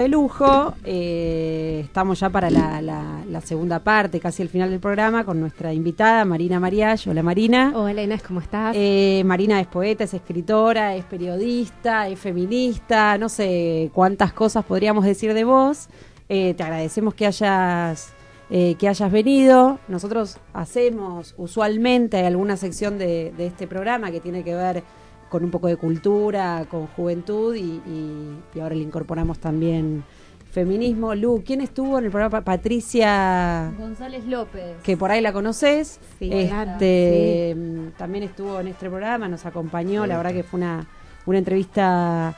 de lujo. Estamos ya para la segunda parte, casi el final del programa, con nuestra invitada Marina Mariach. Hola, Marina. Hola, Inés, ¿cómo estás? Marina es poeta, es escritora, es periodista, es feminista, no sé cuántas cosas podríamos decir de vos. Te agradecemos que hayas venido. Nosotros hacemos usualmente alguna sección de este programa que tiene que ver con un poco de cultura, con juventud y ahora le incorporamos también feminismo. Lu, ¿quién estuvo en el programa? Patricia González López. Que por ahí la conoces. Sí, sí. También estuvo en este programa, nos acompañó. La verdad que fue una entrevista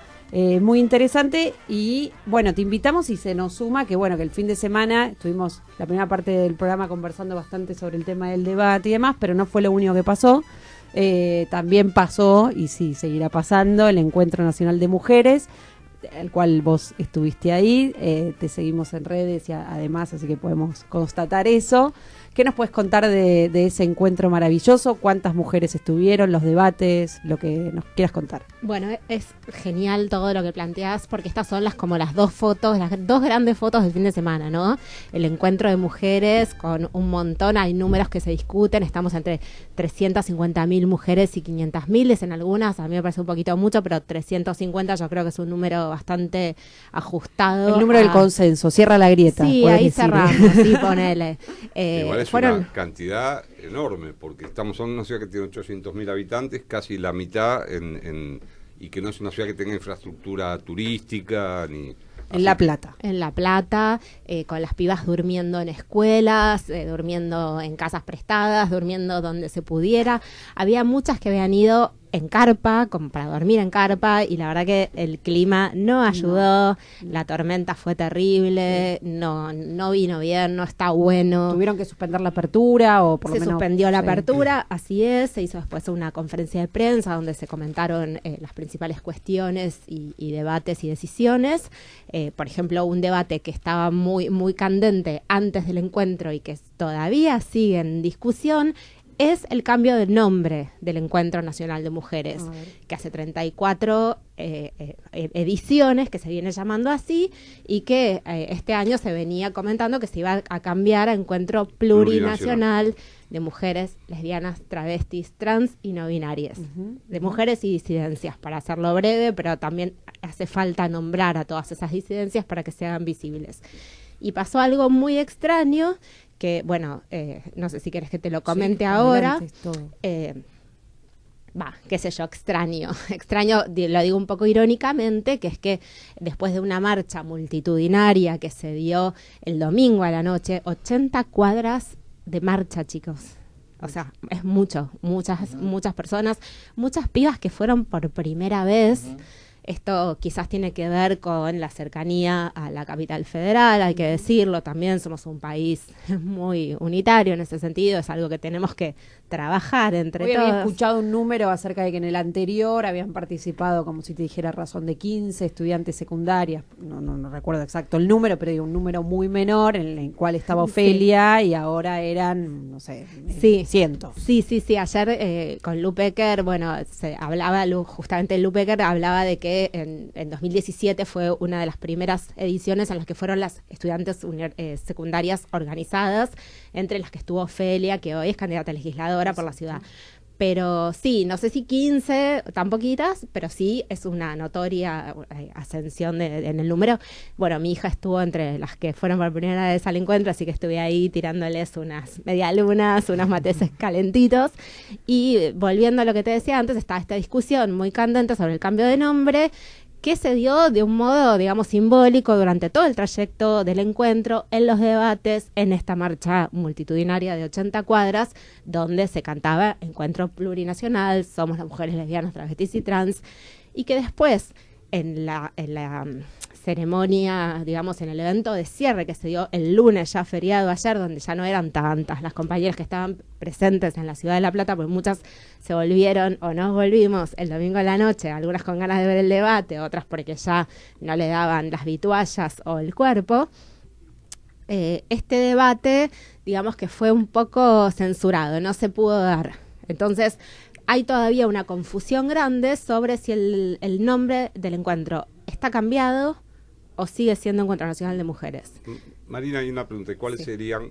muy interesante. Y bueno, te invitamos y se nos suma que el fin de semana estuvimos la primera parte del programa conversando bastante sobre el tema del debate y demás, pero no fue lo único que pasó. También pasó, y sí, seguirá pasando, el Encuentro Nacional de Mujeres, el cual vos estuviste ahí, te seguimos en redes y además, así que podemos constatar eso. ¿Qué nos puedes contar de ese encuentro maravilloso? ¿Cuántas mujeres estuvieron? ¿Los debates? Lo que nos quieras contar. Bueno, es genial todo lo que planteás, porque estas son las dos fotos, las dos grandes fotos del fin de semana, ¿no? El encuentro de mujeres con un montón, hay números que se discuten, estamos entre 350.000 mujeres y 500.000 en algunas, a mí me parece un poquito mucho, pero 350 yo creo que es un número bastante ajustado. El número del consenso, cierra la grieta. Sí, ahí cerramos, sí, ponele. Igual es una cantidad enorme, porque estamos en una ciudad que tiene 800.000 habitantes, casi la mitad y que no es una ciudad que tenga infraestructura turística ni... En La Plata. En La Plata, con las pibas durmiendo en escuelas, durmiendo en casas prestadas, durmiendo donde se pudiera. Había muchas que habían ido en carpa, como para dormir en carpa, y la verdad que el clima no ayudó, la tormenta fue terrible, no vino bien, no está bueno. ¿Tuvieron que suspender la apertura o por lo menos? Se suspendió la apertura, así es, se hizo después una conferencia de prensa donde se comentaron las principales cuestiones y debates y decisiones. Por ejemplo, un debate que estaba muy, muy candente antes del encuentro y que todavía sigue en discusión es el cambio de nombre del Encuentro Nacional de Mujeres, que hace 34 ediciones, que se viene llamando así, y que este año se venía comentando que se iba a cambiar a Encuentro Plurinacional de Mujeres, Lesbianas, Travestis, Trans y No Binarias, de mujeres y disidencias, para hacerlo breve, pero también hace falta nombrar a todas esas disidencias para que se hagan visibles. Y pasó algo muy extraño, que, no sé si quieres que te lo comente ahora. Qué sé yo, extraño, lo digo un poco irónicamente, que es que después de una marcha multitudinaria que se dio el domingo a la noche, 80 cuadras de marcha, chicos. O sea, es mucho, muchas personas, muchas pibas que fueron por primera vez. Esto quizás tiene que ver con la cercanía a la capital federal, hay que decirlo, también somos un país muy unitario en ese sentido, es algo que tenemos que trabajar entre todos. Había escuchado un número acerca de que en el anterior habían participado, como si te dijera razón, de 15 estudiantes secundarias, no recuerdo exacto el número, pero digo un número muy menor en el cual estaba Ofelia, y ahora eran, no sé, cientos. Sí, ayer con Lu Pecker, se hablaba, justamente Lu Pecker hablaba de que en 2017 fue una de las primeras ediciones en las que fueron las estudiantes secundarias organizadas, entre las que estuvo Ofelia, que hoy es candidata a legisladora por la ciudad. Pero sí, no sé si 15, tan poquitas, pero sí es una notoria ascensión en el número. Bueno, mi hija estuvo entre las que fueron por primera vez al encuentro, así que estuve ahí tirándoles unas medialunas, unos mateses calentitos. Y volviendo a lo que te decía antes, estaba esta discusión muy candente sobre el cambio de nombre, que se dio de un modo, digamos, simbólico durante todo el trayecto del encuentro, en los debates, en esta marcha multitudinaria de 80 cuadras, donde se cantaba Encuentro Plurinacional, somos las mujeres lesbianas, travestis y trans, y que después, en la ceremonia, digamos, en el evento de cierre que se dio el lunes, ya feriado ayer, donde ya no eran tantas las compañeras que estaban presentes en la ciudad de La Plata, pues muchas se volvieron o nos volvimos el domingo a la noche, algunas con ganas de ver el debate, otras porque ya no le daban las vituallas o el cuerpo. Este debate, digamos que fue un poco censurado, no se pudo dar. Entonces, hay todavía una confusión grande sobre si el nombre del encuentro está cambiado o sigue siendo Encuentro Nacional de Mujeres. Marina, hay una pregunta. ¿Cuáles serían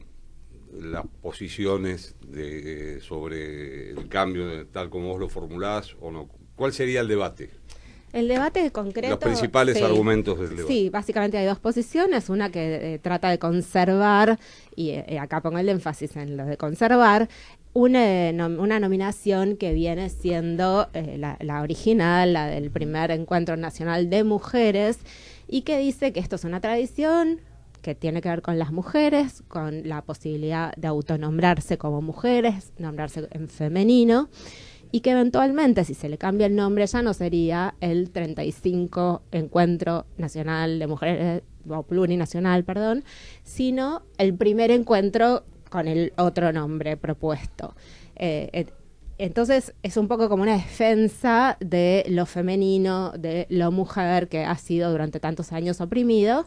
las posiciones sobre el cambio, tal como vos lo formulás, o no? ¿Cuál sería el debate? El debate concreto... Los principales argumentos del debate. Sí, básicamente hay dos posiciones. Una que trata de conservar, y acá pongo el énfasis en lo de conservar, una nominación que viene siendo la original, la del primer Encuentro Nacional de Mujeres, y que dice que esto es una tradición que tiene que ver con las mujeres, con la posibilidad de autonombrarse como mujeres, nombrarse en femenino, y que eventualmente, si se le cambia el nombre, ya no sería el 35 Encuentro Nacional de Mujeres, o plurinacional, perdón, sino el primer encuentro con el otro nombre propuesto. Entonces, es un poco como una defensa de lo femenino, de lo mujer, que ha sido durante tantos años oprimido,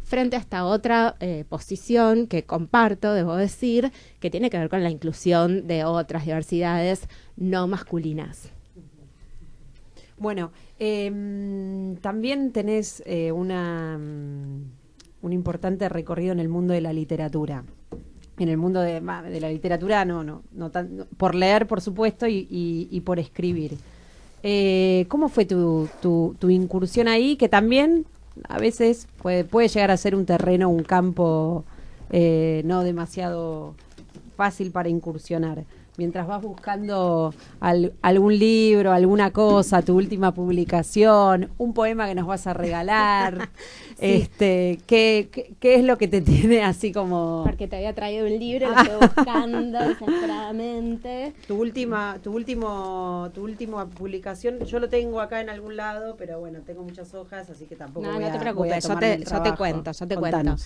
frente a esta otra posición que comparto, debo decir, que tiene que ver con la inclusión de otras diversidades no masculinas. Bueno, también tenés un importante recorrido en el mundo de la literatura. En el mundo de la literatura, por leer, por supuesto, y por escribir. ¿Cómo fue tu incursión ahí? Que también a veces puede llegar a ser un terreno, un campo no demasiado fácil para incursionar. Mientras vas buscando algún libro, alguna cosa, tu última publicación, un poema que nos vas a regalar, sí. ¿Qué es lo que te tiene así como...? Porque te había traído un libro, lo estoy buscando desesperadamente. Tu última publicación, yo lo tengo acá en algún lado, pero bueno, tengo muchas hojas, así que tampoco no te preocupes, yo te cuento.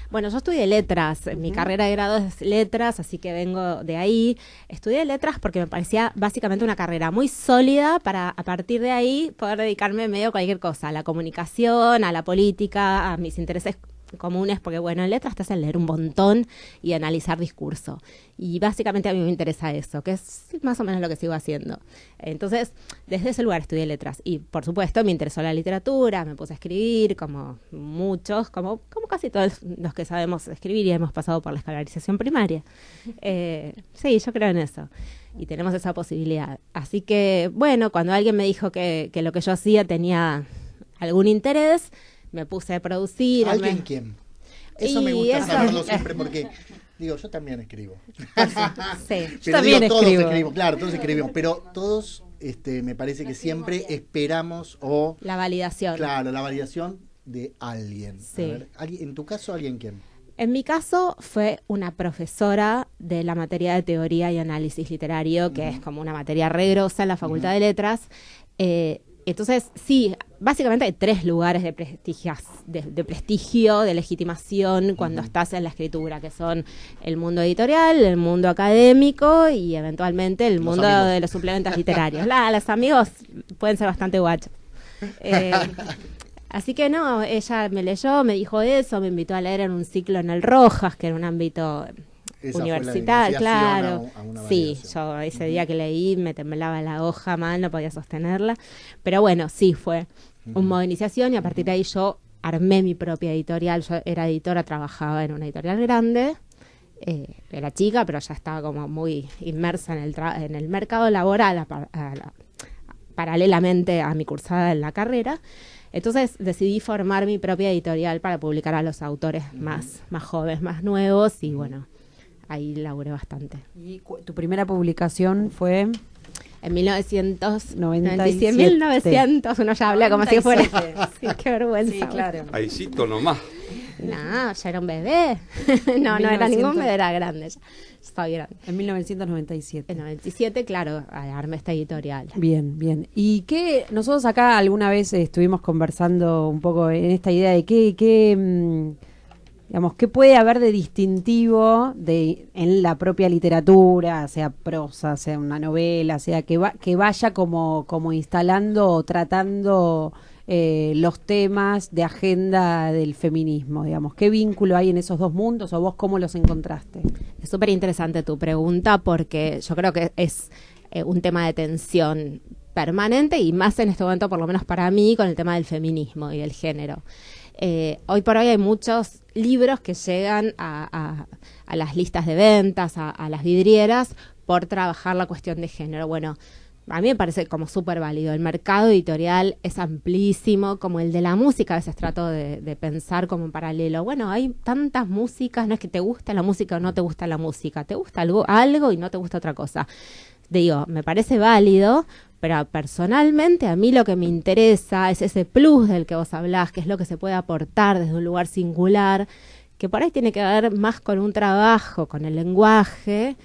Bueno, yo estudié letras, mi carrera de grado es letras, así que vengo de ahí. Estudié letras porque me parecía básicamente una carrera muy sólida para a partir de ahí poder dedicarme medio a cualquier cosa, a la comunicación, a la política, a mis intereses comunes, porque bueno, en letras te hacen leer un montón y analizar discurso. Y básicamente a mí me interesa eso, que es más o menos lo que sigo haciendo. Entonces, desde ese lugar estudié letras. Y por supuesto me interesó la literatura, me puse a escribir, como muchos, como casi todos los que sabemos escribir y hemos pasado por la escolarización primaria. Sí, yo creo en eso. Y tenemos esa posibilidad. Así que, bueno, cuando alguien me dijo que lo que yo hacía tenía algún interés, me puse a producir. ¿Alguien quién? Eso me gusta saberlo siempre porque, digo, yo también escribo. Sí, yo también escribo. Claro, todos escribimos, pero todos me parece que siempre esperamos la validación. Claro, la validación de alguien. Sí. A ver, en tu caso, ¿alguien quién? En mi caso fue una profesora de la materia de teoría y análisis literario, que es como una materia re grosa en la Facultad de Letras. Entonces, sí, básicamente hay 3 lugares de prestigio, de legitimación cuando estás en la escritura, que son el mundo editorial, el mundo académico y eventualmente el mundo de los suplementos literarios. Los amigos pueden ser bastante guachos. Así que no, ella me leyó, me dijo eso, me invitó a leer en un ciclo en el Rojas, que era un ámbito universitario, claro. Sí, yo ese día que leí me temblaba la hoja mal, no podía sostenerla. Pero bueno, sí, fue un modo de iniciación y a partir de ahí yo armé mi propia editorial. Yo era editora, trabajaba en una editorial grande, era chica, pero ya estaba como muy inmersa en el mercado laboral paralelamente a mi cursada en la carrera. Entonces decidí formar mi propia editorial para publicar a los autores más jóvenes, más nuevos y bueno, ahí laburé bastante. ¿Y tu primera publicación fue? En 1900, uno ya habla como si fuera. Sí, qué vergüenza. Sí, claro. Ahí cito nomás. No, ya era un bebé. No era ningún bebé, era grande. Ya estaba grande. En 1997. En 97, claro, armé esta editorial. Bien, bien. Y que nosotros acá alguna vez estuvimos conversando un poco en esta idea de qué puede haber de distintivo en la propia literatura, sea prosa, sea una novela, sea que vaya como instalando o tratando los temas de agenda del feminismo, digamos. ¿Qué vínculo hay en esos dos mundos o vos cómo los encontraste? Es súper interesante tu pregunta porque yo creo que es un tema de tensión permanente y más en este momento, por lo menos para mí, con el tema del feminismo y del género. Hoy por hoy hay muchos libros que llegan a las listas de ventas, a las vidrieras, por trabajar la cuestión de género. Bueno, a mí me parece como súper válido. El mercado editorial es amplísimo, como el de la música. A veces trato de pensar como en paralelo. Bueno, hay tantas músicas, no es que te gusta la música o no te gusta la música. Te gusta algo y no te gusta otra cosa. Digo, me parece válido, pero personalmente a mí lo que me interesa es ese plus del que vos hablás, que es lo que se puede aportar desde un lugar singular, que por ahí tiene que ver más con un trabajo, con el lenguaje,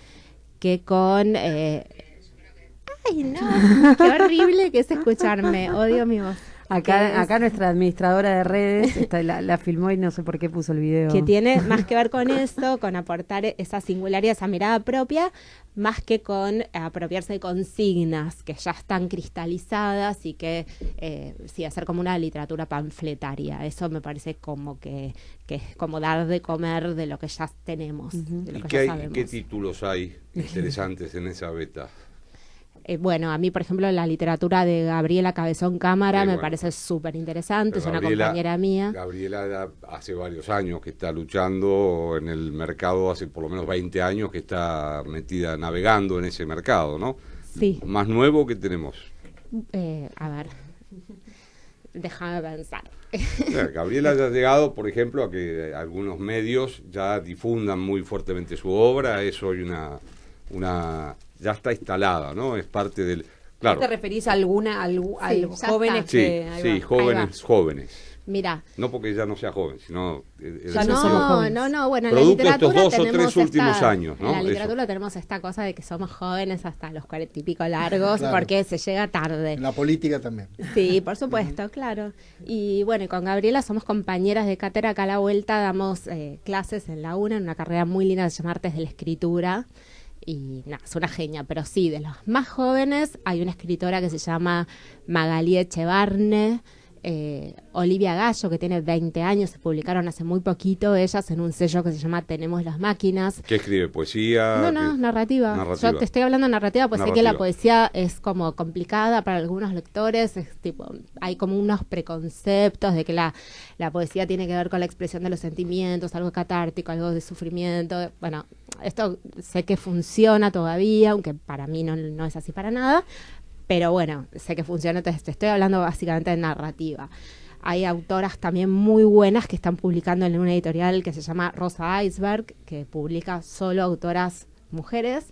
que con... ¡Ay, no! ¡Qué horrible que es escucharme! Odio mi voz. Acá nuestra administradora de redes la filmó y no sé por qué puso el video. Que tiene más que ver con eso, con aportar esa singularidad, esa mirada propia, más que con apropiarse de consignas que ya están cristalizadas y que sí, hacer como una literatura panfletaria. Eso me parece como que es como dar de comer de lo que ya tenemos, de lo ¿Y que qué, ya sabemos. qué títulos hay interesantes en esa beta? Bueno, a mí, por ejemplo, la literatura de Gabriela Cabezón Cámara me parece súper interesante, es una compañera mía. Gabriela hace varios años que está luchando en el mercado, hace por lo menos 20 años que está metida, navegando en ese mercado, ¿no? Sí. Más nuevo que tenemos. A ver, déjame pensar. Gabriela ya ha llegado, por ejemplo, a que algunos medios ya difundan muy fuertemente su obra, es hoy una ya está instalada, ¿no? Es parte del... Claro. ¿Te referís a jóvenes que... Sí, jóvenes. Mira. No porque ya no sea joven, sino... No, bueno, en la producto literatura estos 2 o 3 tenemos últimos años, ¿no? En la literatura tenemos esta cosa de que somos jóvenes hasta los 40 y pico largos, claro, porque se llega tarde. En la política también. Sí, por supuesto, claro. Y bueno, y con Gabriela somos compañeras de cátedra. Acá a la vuelta damos clases en la UNA, en una carrera muy linda que se llama Artes de la Escritura. Y nada, es una genia, pero sí, de los más jóvenes hay una escritora que se llama Magalí Echevarne, Olivia Gallo, que tiene 20 años, se publicaron hace muy poquito ellas en un sello que se llama Tenemos las Máquinas. ¿Qué escribe? ¿Poesía? No, narrativa. Yo te estoy hablando de narrativa, pues sé que la poesía es como complicada para algunos lectores, es tipo, hay como unos preconceptos de que la poesía tiene que ver con la expresión de los sentimientos, algo catártico, algo de sufrimiento. Bueno, esto sé que funciona todavía, aunque para mí no es así para nada. Pero bueno, sé que funciona, entonces te estoy hablando básicamente de narrativa. Hay autoras también muy buenas que están publicando en una editorial que se llama Rosa Iceberg, que publica solo autoras mujeres,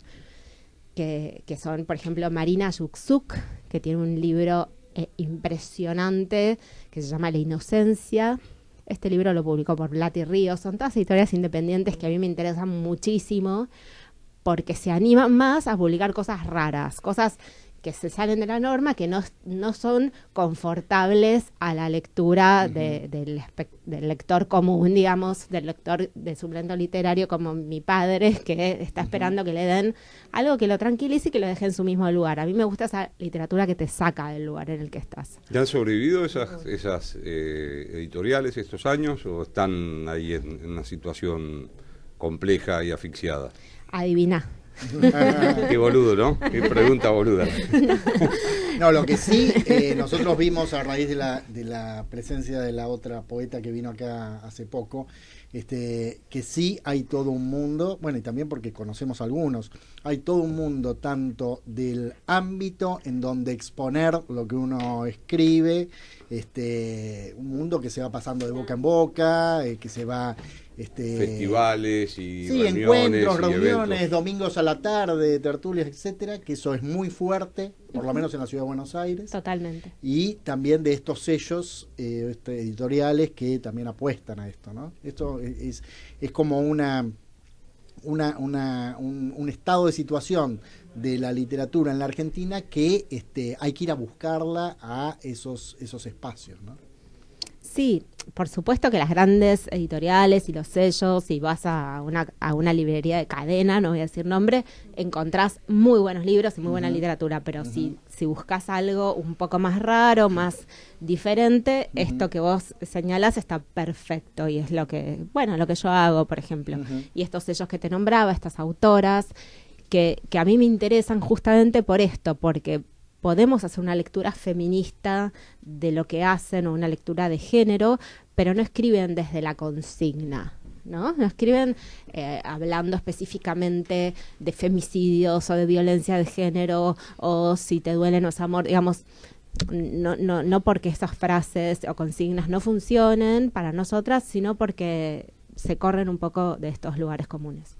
que son, por ejemplo, Marina Yuksuk, que tiene un libro impresionante que se llama La Inocencia. Este libro lo publicó por Blati Ríos. Son todas editoriales independientes que a mí me interesan muchísimo porque se animan más a publicar cosas raras, cosas que se salen de la norma, que no son confortables a la lectura del lector común, digamos, del lector de suplemento literario como mi padre, que está esperando que le den algo que lo tranquilice y que lo deje en su mismo lugar. A mí me gusta esa literatura que te saca del lugar en el que estás. ¿Ya han sobrevivido esas editoriales estos años o están ahí en una situación compleja y asfixiada? Adivina. Qué boludo, ¿no? Qué pregunta boluda. No, lo que sí, nosotros vimos a raíz de la presencia de la otra poeta que vino acá hace poco, que sí hay todo un mundo, bueno, y también porque conocemos algunos, hay todo un mundo tanto del ámbito en donde exponer lo que uno escribe, un mundo que se va pasando de boca en boca, que se va... festivales y sí, reuniones, encuentros, y reuniones, eventos. Domingos a la tarde, tertulias, etcétera, que eso es muy fuerte, por lo menos en la ciudad de Buenos Aires. Totalmente. Y también de estos sellos editoriales que también apuestan a esto, ¿no? Esto es como un estado de situación de la literatura en la Argentina que hay que ir a buscarla a esos espacios, ¿no? Sí, por supuesto que las grandes editoriales y los sellos, si vas a una librería de cadena, no voy a decir nombre, encontrás muy buenos libros y muy buena literatura, pero si buscas algo un poco más raro, más diferente, esto que vos señalás está perfecto y es lo que yo hago, por ejemplo. Y estos sellos que te nombraba, estas autoras, que a mí me interesan justamente por esto, porque podemos hacer una lectura feminista de lo que hacen o una lectura de género, pero no escriben desde la consigna, ¿no? No escriben hablando específicamente de femicidios o de violencia de género o si te duelen los amor, digamos, no porque esas frases o consignas no funcionen para nosotras, sino porque se corren un poco de estos lugares comunes.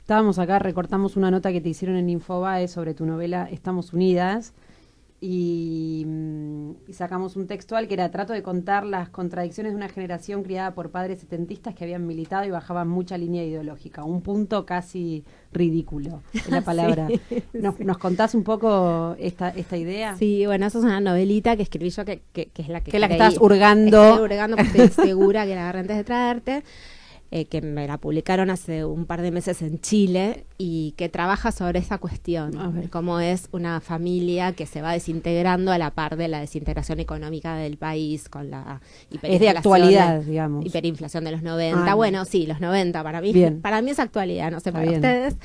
Estábamos acá, recortamos una nota que te hicieron en Infobae sobre tu novela Estamos Unidas y sacamos un textual que era: trato de contar las contradicciones de una generación criada por padres setentistas que habían militado y bajaban mucha línea ideológica. Un punto casi ridículo, es la palabra. Sí. ¿Nos contás un poco esta idea? Sí, bueno, eso es una novelita que escribí yo que es la que estás hurgando. Estoy hurgando porque estoy segura que la agarré antes de traerte. Que me la publicaron hace un par de meses en Chile y que trabaja sobre esa cuestión, cómo es una familia que se va desintegrando a la par de la desintegración económica del país con la hiperinflación. Es de actualidad, digamos. Hiperinflación de los 90. Bueno, sí, los 90 para mí es actualidad, no sé para ustedes.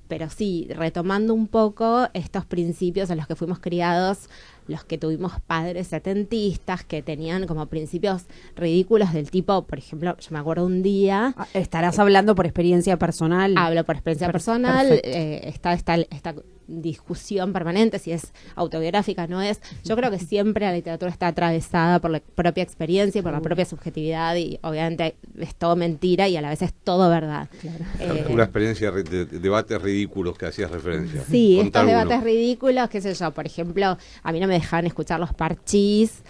Pero sí, retomando un poco estos principios en los que fuimos criados, los que tuvimos padres setentistas que tenían como principios ridículos del tipo, por ejemplo, yo me acuerdo un día... ¿Estarás hablando por experiencia personal? Hablo por experiencia personal, está esta discusión permanente si es autobiográfica, no es. Yo creo que siempre la literatura está atravesada por la propia experiencia y por la propia subjetividad y obviamente es todo mentira y a la vez es todo verdad. Claro. Una experiencia de debates ridículos que hacías referencia. Sí, estos debates ridículos, qué sé yo, por ejemplo, a mí no me dejaban escuchar los Parchís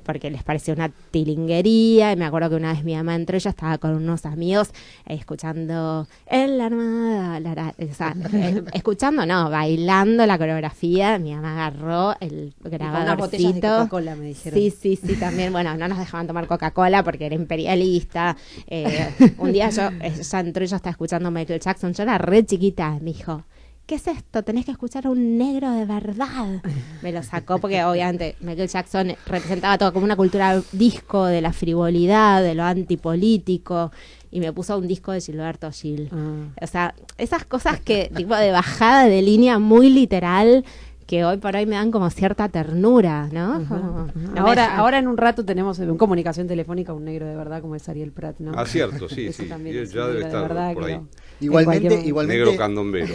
porque les parecía una tilinguería y me acuerdo que una vez mi mamá entre ellos estaba con unos amigos escuchando en la armada, escuchando, no, bailando la coreografía. Mi mamá agarró el grabadorcito. Unas botellas de Coca-Cola, me dijeron. Sí, también, bueno, no nos dejaban tomar Coca-Cola porque era imperialista. Un día ella entró y yo estaba escuchando Michael Jackson, yo era re chiquita, me dijo: ¿qué es esto? Tenés que escuchar a un negro de verdad. Me lo sacó porque obviamente Michael Jackson representaba todo como una cultura disco de la frivolidad, de lo antipolítico, y me puso un disco de Gilberto Gil. O sea, esas cosas que, tipo de bajada de línea muy literal, que hoy por hoy me dan como cierta ternura, ¿no? Ahora en un rato tenemos en comunicación telefónica un negro de verdad como es Ariel Prat, ¿no? Cierto, sí. Y él ya debe estar por ahí. Igualmente, negro candombero.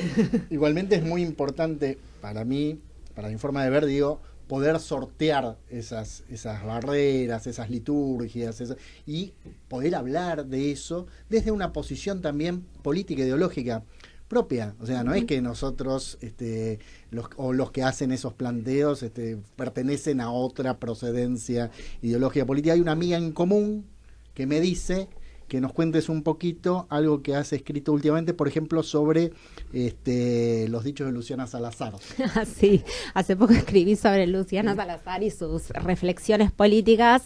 Igualmente es muy importante para mí, para mi forma de ver, digo, poder sortear esas barreras, esas liturgias, y poder hablar de eso desde una posición también política, ideológica propia. O sea, no es que nosotros, los que hacen esos planteos, pertenecen a otra procedencia ideológica política. Hay una amiga en común que me dice que nos cuentes un poquito algo que has escrito últimamente, por ejemplo, sobre los dichos de Luciana Salazar. Sí, hace poco escribí sobre Luciana Salazar y sus reflexiones políticas,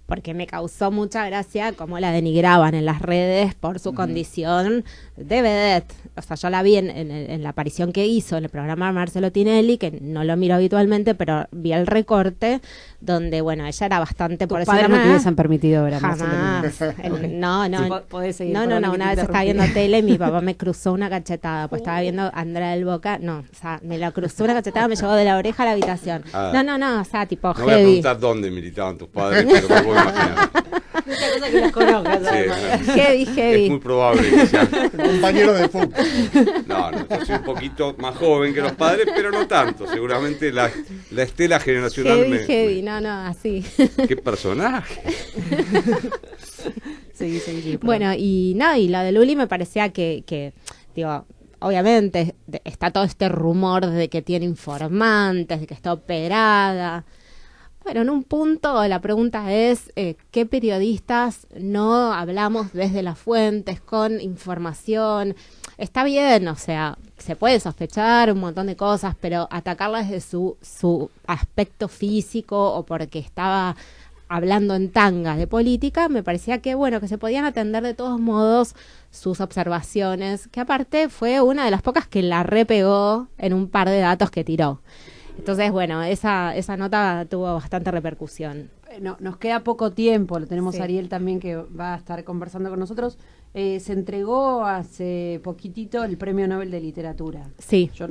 porque me causó mucha gracia cómo la denigraban en las redes por su condición de vedette. O sea, yo la vi en la aparición que hizo en el programa de Marcelo Tinelli, que no lo miro habitualmente, pero vi el recorte donde, bueno, ella era bastante... ¿Tus padres no te hubiesen permitido ver a jamás. No. Sí, podés seguir. No, una vez estaba viendo tele y mi papá me cruzó una cachetada, pues estaba viendo Andrea del Boca, o sea, me la cruzó una cachetada, me llevó de la oreja a la habitación. No, o sea, tipo no heavy. Voy a preguntar dónde militaban tus padres, pero me puedo imaginar. Muchas cosas que los conozcas. Heavy. Es muy probable que sean compañeros de fútbol. No, yo soy un poquito más joven que los padres, pero no tanto. Seguramente la estela generacional heavy, no, así. ¡Qué personaje! Sí, bueno, y la de Luli me parecía que digo, obviamente está todo este rumor de que tiene informantes, de que está operada. Bueno, en un punto la pregunta es, ¿qué periodistas no hablamos desde las fuentes, con información? Está bien, o sea, se puede sospechar un montón de cosas, pero atacarla desde su aspecto físico o porque estaba hablando en tanga de política, me parecía que, bueno, que se podían atender de todos modos sus observaciones, que aparte fue una de las pocas que la repegó en un par de datos que tiró. Entonces, bueno, esa nota tuvo bastante repercusión. Nos queda poco tiempo, lo tenemos a Ariel también que va a estar conversando con nosotros. Se entregó hace poquitito el Premio Nobel de Literatura. Sí. Yo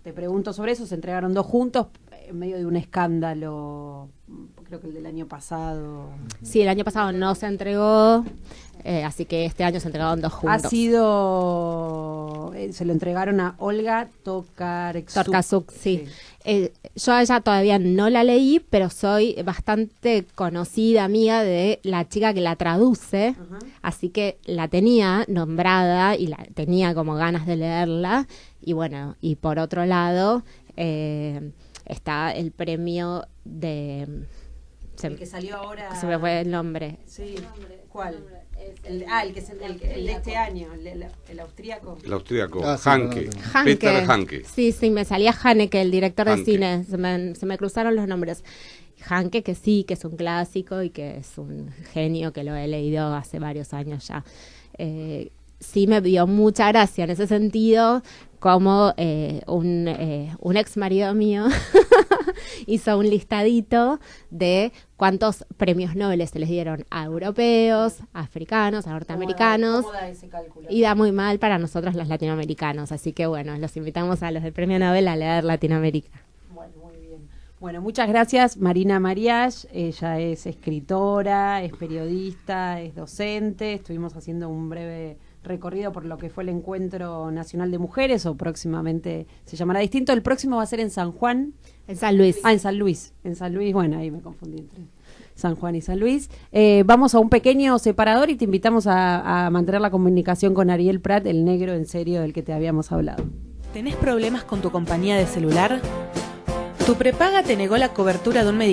te pregunto sobre eso, se entregaron 2 juntos en medio de un escándalo, creo que el del año pasado. Sí, el año pasado no se entregó, así que este año se entregaron 2 juntos. Se lo entregaron a Olga Tokarczuk, sí. Yo a ella todavía no la leí, pero soy bastante conocida, amiga de la chica que la traduce, así que la tenía nombrada y la tenía como ganas de leerla. Y bueno, y por otro lado está el premio de... el que salió ahora... Se me fue el nombre. Sí, ¿cuál? El de este año, el austríaco. El austríaco, sí, Hanke. Hanke. Peter Hanke. Sí, me salía Haneke, el director Hanke. de cine. Se me cruzaron los nombres. Hanke, que sí, que es un clásico y que es un genio, que lo he leído hace varios años ya. Sí me dio mucha gracia en ese sentido, como un ex marido mío hizo un listadito de cuántos premios Nobel se les dieron a europeos, a africanos, a norteamericanos. ¿Cómo da ese cálculo? Y da muy mal para nosotros los latinoamericanos. Así que bueno, los invitamos a los del premio Nobel a leer Latinoamérica. Bueno, muy bien. Bueno, muchas gracias, Marina Mariach. Ella es escritora, es periodista, es docente. Estuvimos haciendo un breve recorrido por lo que fue el Encuentro Nacional de Mujeres, o próximamente se llamará distinto. El próximo va a ser en San Juan. En San Luis. En San Luis. En San Luis, bueno, ahí me confundí entre San Juan y San Luis. Vamos a un pequeño separador y te invitamos a mantener la comunicación con Ariel Prat, el negro en serio del que te habíamos hablado. ¿Tenés problemas con tu compañía de celular? ¿Tu prepaga te negó la cobertura de un medicamento?